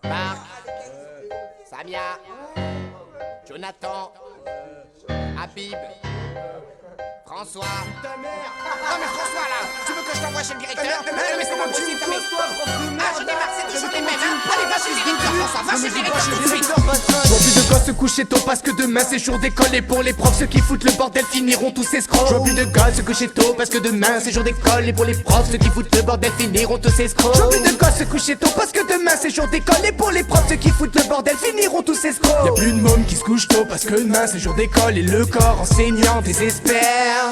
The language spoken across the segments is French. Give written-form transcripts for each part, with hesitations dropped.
Marc, Samia, Jonathan, Habib, François. Non mais François là, tu veux que je t'envoie chez le directeur? Mais c'est pas possible, mais... Ah, j'en ai marre, c'est toujours les mêmes, hein. Allez, va chez le directeur, François, va chez le directeur tout de suite. J'vois plus de gosses se coucher tôt parce que demain c'est jour d'école. Et pour les profs, ceux qui foutent le bordel finiront tous escrocs. J'vois plus de gosses se coucher tôt parce que demain c'est jour d'école. Et pour les profs, ceux qui foutent le bordel finiront tous escrocs. J'vois plus de gosses se coucher tôt parce que demain c'est jour d'école. Et pour les profs, ceux qui foutent le bordel finiront tous escrocs. Y'a plus de mômes qui se couchent tôt parce que demain c'est jour d'école. Et le corps enseignant désespère.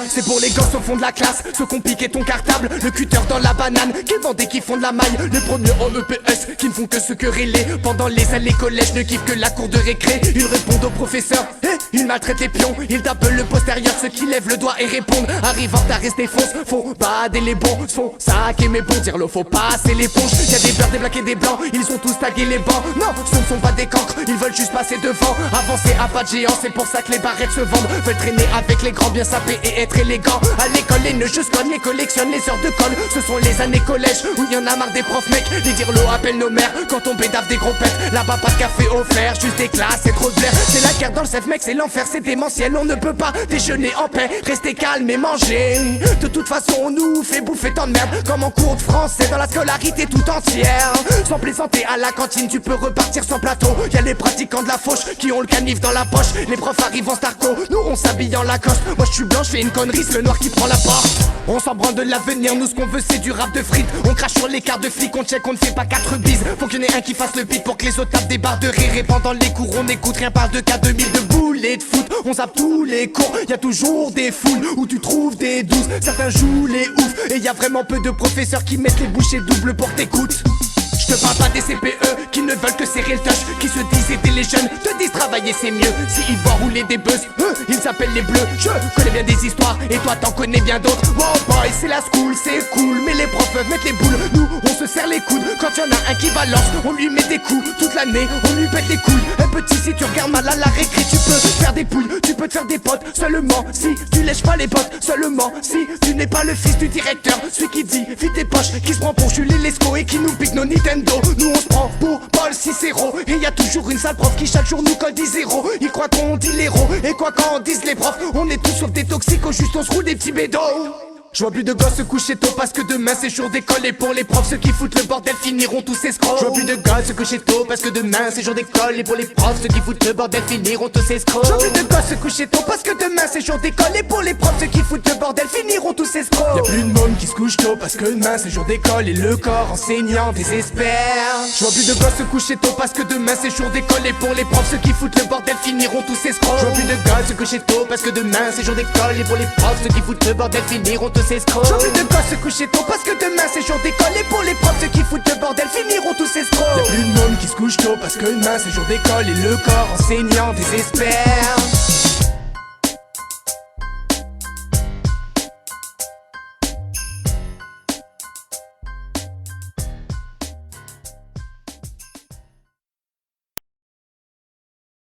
C'est pour les gosses au fond de la classe, ceux qui ont piqué ton cartable, le cutter dans la banane, qui vendent et qui font de la maille. Les premiers en EPS qui ne font que se quereller. Pendant les années collège ne kiffent que la cour de récré. Ils répondent aux professeurs, ils maltraitent les pions. Ils tapent le postérieur, ceux qui lèvent le doigt et répondent. Arrive en retard et se défoncent, faut bader les bons. Se font saquer mes bons, dire l'eau, faut passer l'éponge. Y'a des beurs, des blacks et des blancs, ils ont tous tagué les bancs. Non, ce ne sont pas des cancres, ils veulent juste passer devant. Avancer à pas de géant, c'est pour ça que les barrettes se vendent. Veulent traîner avec les grands, bien sapés et être élégants. À l'école, les nœuds juste connent, les collectionnent les heures de colle. Ce sont les années collège où y'en a marre des profs mecs. Les dirlo appellent nos mères quand on bédave des gros pètes. Là-bas pas de café offert, juste des classes, c'est trop de blaire. C'est la guerre dans le safe mec, c'est l'enfer, c'est démentiel. On ne peut pas déjeuner en paix, rester calme et manger. De toute façon on nous fait bouffer tant de merde, comme en cours de français dans la scolarité tout entière. Sans plaisanter à la cantine, tu peux repartir sans plateau. Y'a les pratiquants de la fauche qui ont le canif dans la poche. Les profs arrivent en starco, nous on s'habille en Lacoste. Moi je suis blanc, je fais une connerie, c'est le noir qui prend la porte. On s'en branle de l'avenir, nous ce qu'on veut c'est du rap de frites. On crache sur les cartes de flics, on check, on ne fait pas 4 bises. Faut qu'il y en ait un qui fasse le beat pour que les autres tapent des barres de rire. Et pendant les cours on écoute rien, parle de K2000, de boules et de foot. On zappe tous les cours, y'a toujours des foules où tu trouves des douces. Certains jouent les ouf, et y'a vraiment peu de professeurs qui mettent les bouchées doubles pour t'écoute. Je te parle pas des CPE qui ne veulent que serrer le touch, qui se disent aider les jeunes, te disent travailler c'est mieux. Si ils voient rouler des buzz, ils s'appellent les bleus. Je connais bien des histoires et toi t'en connais bien d'autres. Wow boy, c'est la school, c'est cool, mais les profs peuvent mettre les boules. Nous on se serre les coudes, quand y'en a un qui balance, on lui met des coups. Toute l'année on lui pète les couilles. Un petit, si tu regardes mal à la récré, tu peux faire des poules, tu peux te faire des potes. Seulement si tu lèches pas les potes, seulement si tu n'es pas le fils du directeur. Celui qui dit vite tes poches, qui se prend pour Jules Lescaut et qui nous pique nos Nintendo. Nous on se prend pour Paul Cicéro. Et y a toujours une sale prof qui chaque jour nous colle 10-0. Ils croient qu'on dit l'héros, et quoi qu'en disent les profs, on est tous sauf des toxicos, juste on se roule des petits bédos. Je vois plus de gosses se coucher tôt parce que demain c'est jour d'école. Et pour les profs, ceux qui foutent le bordel finiront tous escrocs. Je vois plus de gosses se coucher tôt parce que demain c'est jour d'école. Et pour les profs, ceux qui foutent le bordel finiront tous escrocs. Je vois plus de gosses se coucher tôt parce que demain c'est jour d'école. Et pour les profs, ceux qui foutent le bordel finiront tous escrocs. Y'a plus de mômes qui se couchent tôt parce que demain c'est jour d'école. Et le corps enseignant désespère. Je vois plus de gosses se coucher tôt parce que demain c'est jour d'école. Et pour les profs, ceux qui foutent le bordel finiront tous escrocs. Je vois plus de gosses se coucher tôt parce que demain c'est jour d'école. Et pour les profs, ceux qui foutent le bordel finiront tous escrocs. J'ai envie de gosses se coucher tôt parce que demain c'est jour d'école. Et pour les profs, ceux qui foutent le bordel finiront tous escrocs. Y'a plus de mômes qui se couchent tôt parce que demain c'est jour d'école. Et le corps enseignant désespère.